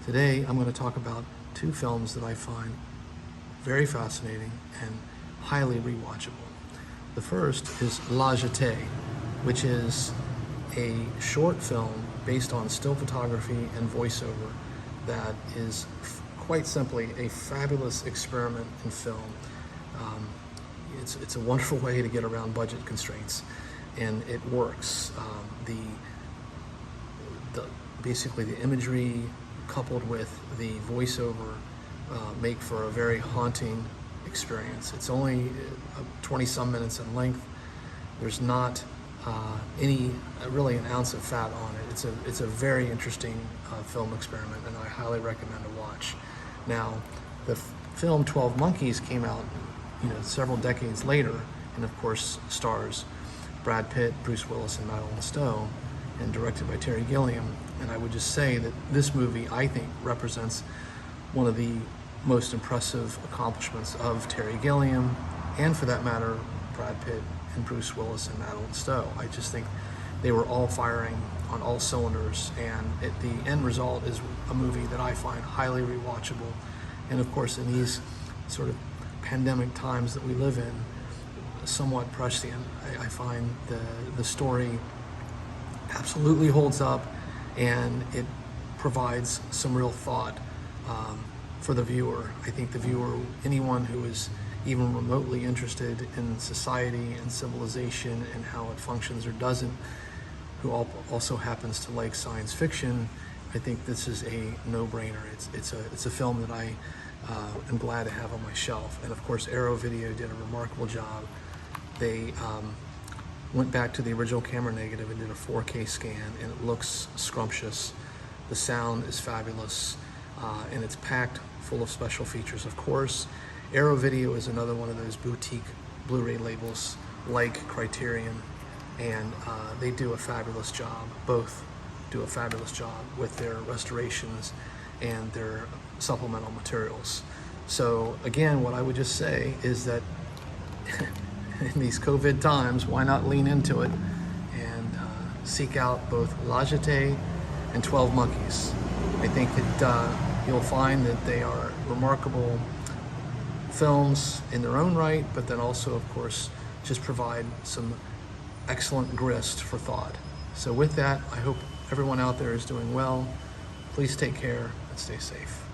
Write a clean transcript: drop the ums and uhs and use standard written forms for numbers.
Today I'm going to talk about two films that I find very fascinating and highly rewatchable. The first is Jetee, which is a short film based on still photography and voiceover that is quite simply a fabulous experiment in film. It's a wonderful way to get around budget constraints, and it works. Basically the imagery coupled with the voiceover make for a very haunting experience. It's only 20-some minutes in length. There's not really an ounce of fat on it. It's a very interesting film experiment, and I highly recommend to watch. Now, the film 12 Monkeys came out, several decades later, and of course stars Brad Pitt, Bruce Willis, and Madeline Stowe, and directed by Terry Gilliam. And I would just say that this movie, I think, represents one of the most impressive accomplishments of Terry Gilliam, and for that matter, Brad Pitt and Bruce Willis and Madeline Stowe. I just think they were all firing on all cylinders, and the end result is a movie that I find highly rewatchable. And of course, in these sort of pandemic times that we live in, somewhat prescient, I find the story absolutely holds up, and it provides some real thought for the viewer. I think the viewer, anyone who is even remotely interested in society and civilization and how it functions or doesn't, who also happens to like science fiction, I think this is a no-brainer. It's a film that I am glad to have on my shelf. And of course, Arrow Video did a remarkable job. They went back to the original camera negative and did a 4K scan, and it looks scrumptious. The sound is fabulous, and it's packed full of special features. Of course, Arrow Video is another one of those boutique Blu-ray labels like Criterion, and they do a fabulous job. Both do a fabulous job with their restorations and their supplemental materials. So again, what I would just say is that in these COVID times, why not lean into it and seek out both Jetee and 12 Monkeys. I think that you'll find that they are remarkable films in their own right, but then also, of course, just provide some excellent grist for thought. So with that, I hope everyone out there is doing well. Please take care and stay safe.